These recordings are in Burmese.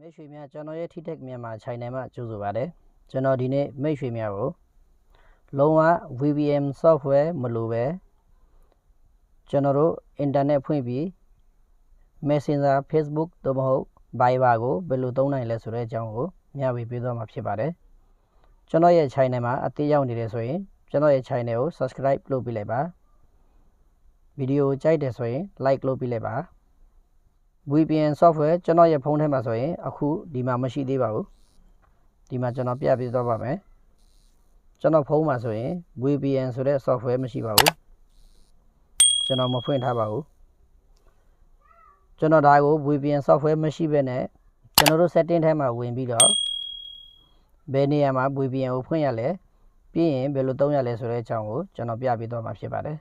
မိတ်ဆွေများကျွန်တော်ရဲ့ Ttechmyanmar channel မှာကြိုဆိုပါတယ်ကျွန်တော်ဒီနေ့မိတ်ဆွေများကိုလုံးဝ VPN software မလိုပဲကျွန်တော်တို့ internet ဖွင့်ပြီး Messenger Facebook သို့မဟုတ် Viber ကိုဘယ်လိုသုံးနိုင်လဲဆိုတဲ့အကြောင်းကိုမျှဝေပေးသွားမှာဖြစ်ပါတယ်ကျွန်တော်ရဲ့ channel မှာအသစ်ရောက်နေတယ်ဆိုရင်ကျွန်တော်ရဲ့ channel ကို subscribe လုပ်ပေးလိုက်ပါဗီဒီယိုကြိုက်တယ်ဆိုရင် like လုပ်ပေးလိုက်ပါVPN software ကျွန်တော်ရဲ့ဖုန်းထဲမှာဆိုရင်အခုဒီမှာမရှိသေးပါဘူးဒီမှာကျွန်တော်ပြပြသွားပါမယ်ကျွန်တော်ဖုန်းမှာဆိုရင် VPN ဆိုတဲ့ software မရှိပါဘူးကျွန်တော်မဖွင့်ထားပါဘူးကျွန်တော်ဒါကို VPN software မရှိဘဲနဲ့ကျွန်တော်တို့ setting ထဲမှာဝင်ပြီးတော့ဘယ်နေရာမှာ VPN ကိုဖွင့်ရလဲပြီးရင်ဘယ်လိုသုံးရလဲဆိုတဲ့အကြောင်းကိုကျွန်တော်ပြပြသွားမှာဖြစ်ပါတယ်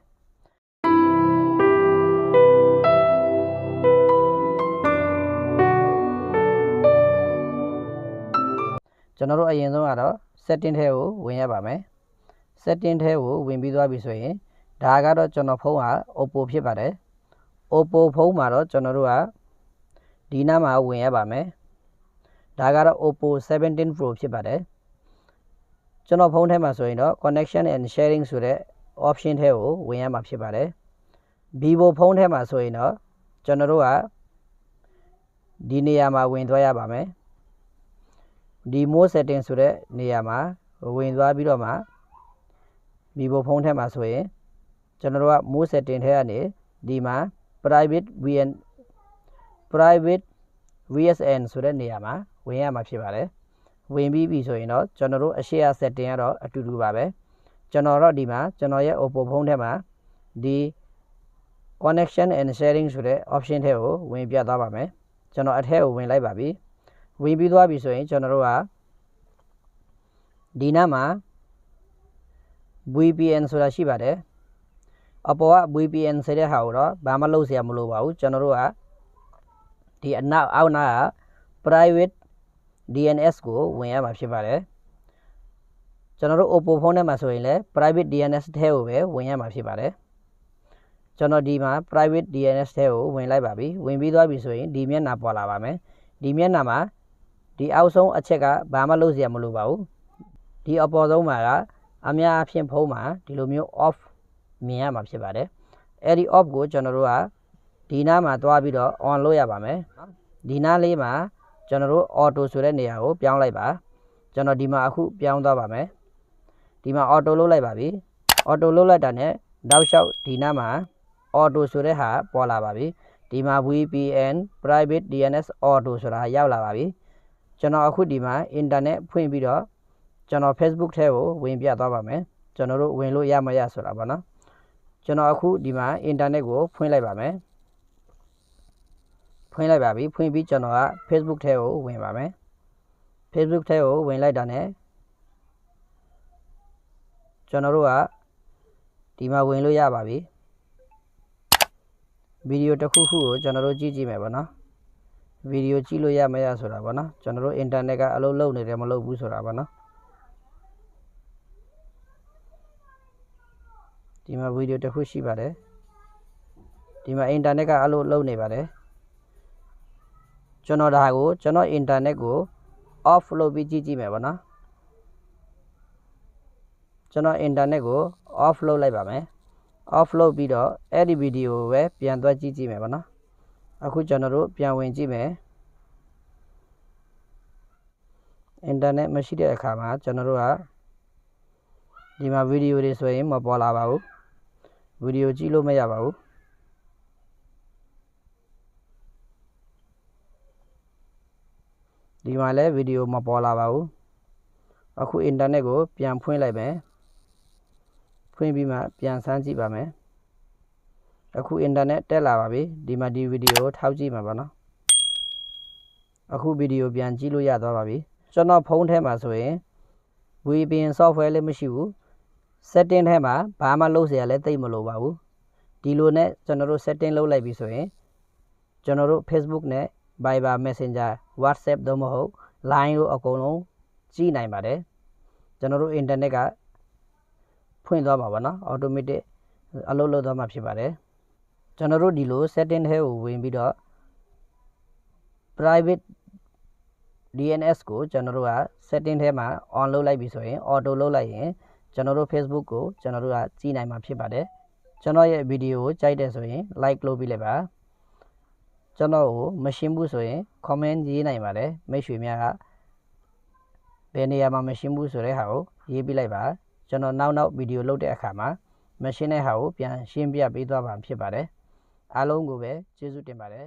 ကျွန်တော်တို့အရင်ဆုံးကတော့ setting ထဲကိုဝင်ရပါမယ် setting ထဲကိုဝင်ပြီးသွားပြီဆိုရင်ဒါကတော့ကျွန်တော်ဖုန်းက Oppo ဖြစ်ပါတယ် Oppo ဖုန်းမှာတော့ကျွန်တော်တို့ကဒီနားမှာဝင်ရပါမယ်ဒါကတော့ Oppo 17 Pro ဖြစ်ပါတယ်ကျွန်တော်ဖုန်းထဲမှာဆိုရင်တော့ connection and sharing ဆိုတဲ့ option ထဲကိုဝင်ရမှာဖြစ်ပါတယ် Vivo ဖုန်းထဲမှာဆိုရင်တော့ကျွန်တော်တို့ကဒီနေရာမှာဝင်သွားရပါမယ်ဒီ more setting ဆိုတဲ့နေရာမှာဝင်သွားပြီးတော့မှ Vivo ဖုန်းထဲမှာဆိုရင်ကျွန်တော်တို့က more setting ထဲကနေဒီမှာ private VSN ဆိုတဲ့နေရာမှာဝင်ရမှာဖြစ်ပါတယ်ဝင်ပြီးပြီဆိုရင်တော့ကျွန်တော်တို့အရှိရ setting ကတော့အတူတူပါပဲကျွန်တော်တော့ဒီမှာကျွန်တော်ရဲ့ Oppo ဖုန်းထဲမှာဒီ connection and sharing ဆိုတဲ့ option ထဲကိုဝင်ပြသွားပါမယ်ကျွန်တော်အထက်ကိုဝင်လိုက်ပါပြီဝင်ပြီးသွားပြီဆိုရင်ကျွန်တော်တို့ကဒီနားမှာ VPN ဆိုတာရှိပါတယ်အပေါ်က VPN ဆိုတဲ့ဟာကိုတော့ဘာမှလုပ်စရာမလိုပါဘူးကျွန်တော်တို့ကဒီအနောက်အောက်နားက private DNS ကိုဝင်ရမှာဖြစ်ပါတယ်ကျွန်တော်တို့ Oppo ဖုန်းထဲမှာဆိုရင်လည်း private DNS ထဲကိုပဲဝင်ရမှာဖြစ်ပါတယ်ကျွန်တော်ဒီမှာ private DNS ထဲကိုဝင်လိုက်ပါပြီဝင်ပြီးသွားပြီဆိုရင်ဒီမျက်နှာပေါ်လာပါမယ်ဒီမျက်နှာမှာဒီအောက်ဆုံးအချက်ကဘာမှလုပ်စရာမလိုပါဘူးဒီအပေါ်ဆုံးမှာကအများအပြားဖုံးမှာဒီလိုမျိုး off မြင်ရမှာဖြစ်ပါတယ်အဲ့ဒီ off ကိုကျွန်တော်တို့ကဒီနားမှာသွားပြီးတော့ on လုပ်ရပါမယ်ဒီနားလေးမှာကျွန်တော်တို့ auto ဆိုတဲ့နေရာကိုပြောင်းလိုက်ပါကျွန်တော်ဒီမှာအခုပြောင်းသွားပါမယ်ဒီမှာ auto လုပ်လိုက်ပါပြီ auto လုပ်လိုက်တာနဲ့တောက်လျှောက်ဒီနားမှာ auto ဆိုတဲ့ဟာပေါ်လာပါပြီဒီမှာ VPN private DNS auto ဆိုတာရောက်လာပါပြီကျွန်တော်အခုဒီမှာ internet ဖွင့်ပြီးတော့ကျွန်တော် Facebook ထဲကိုဝင်ပြသွားပါမယ်ကျွန်တော်တို့ဝင်လို့ရမရဆိုတာပေါ့နော်ကျွန်တော်အခုဒီမှာ internet ကိုဖွင့်လိုက်ပါမယ်ဖွင့်လိုက်ပါပြီဖွင့်ပြီးကျွန်တော်က Facebook ထဲကိုဝင်ပါမယ် Facebook ထဲကိုဝင်လိုက်တာနဲ့ကျွန်တော်တို့ကဒီမှာဝင်လို့ရပါပြီဗီဒီယိုတစ်ခုခုကိုကျွန်တော်တို့ကြည့်မယ်ပေါ့နော်ဗီဒီယိုကြည့်လို့ရမရဆိုတာပေါ့နော်ကျွန်တော်တို့ internet ကအလုပ်လုပ်နေတယ်မလုပ်ဘူးဆိုတာပေါ့နော်ဒီမှာဗီဒီယိုတစ်ခုရှိပါတယ်ဒီမှာ internet ကအလုပ်လုပ်နေပါတယ်ကျွန်တော်ဒါကိုကျွန်တော် internet ကို off လုပ်ပြီးကြည့်မယ်ပေါ့နော်ကျွန်တော် internet ကို off လုပ်လိုက်ပါမယ် off လုပ်ပြီးတော့အဲ့ဒီဗီဒီယိုကိုပဲပြန်သွားကြည့်မယ်ပေါ့နော်အခုကျွန်တော်တို့ပြန်ဝင်ကြည့်မယ် internet မရှိတဲ့အခါမှာကျွန်တော်တို့ကဒီမှာဗီဒီယိုတွေဆိုရင်မပေါ်လာပါဘူးဗီဒီယိုကြည့်လို့မရပါဘူးဒီမှာလည်းဗီဒီယိုမပေါ်လာပါဘူးအခု internet ကိုပြန်ဖွင့်လိုက်မယ်ဖွင့်ပြီးမှပြန်ဆန်းကြည့်ပါမယ်အခု internet တက်လာပါပြီဒီမှာဒီဗီဒီယိုကိုထောက်ကြည့်မှာပါနော်အခုဗီဒီယိုပြန်ကြည့်လို့ရသွားပါပြီကျွန်တော်ဖုန်းထဲမှာဆိုရင် VPN software လည်းမရှိဘူး setting ထဲမှာဘာမှလုပ်စရာလည်းသိမလို့ပါဘူးဒီလိုနဲ့ကျွန်တော်တို့ setting လုပ်လိုက်ပြီဆိုရင်ကျွန်တော်တို့ Facebook နဲ့ Viber Messenger WhatsApp တို့မဟုတ် Line တို့အကုန်လုံးကြည့်နိုင်ပါတယ်ကျွန်တော်တို့ internet ကဖွင့်သွားပါပါနော် automatic အလုပ်လုပ်သွားမှာဖြစ်ပါတယ်ကျွန်တော်တို့ဒီလို setting ထဲကိုဝင်ပြီးတော့ private DNS ကိုကျွန်တော်တို့က setting ထဲမှာ on လုပ်လိုက်ပြီဆိုရင် auto လုပ်လိုက်ရင်ကျွန်တော်တို့ Facebook ကိုကျွန်တော်တို့ကကြည့်နိုင်မှာဖြစ်ပါတယ်ကျွန်တော်ရဲ့ဗီဒီယိုကိုကြိုက်တယ်ဆိုရင် like လုပ်ပြီးလိုက်ပါကျွန်တော်ကိုမရှင်းဘူးဆိုရင် comment ရေးနိုင်ပါတယ်မိတ်ဆွေများကဘယ်နေရာမှာမရှင်းဘူးဆိုတဲ့ဟာကိုရေးပြလိုက်ပါကျွန်တော်နောက်ဗီဒီယိုလုပ်တဲ့အခါမှာမရှင်းတဲ့ဟာကိုပြန်ရှင်းပြပေးသွားမှာဖြစ်ပါတယ်အားလုံးကိုပဲကျေးဇူးတင်ပါတယ်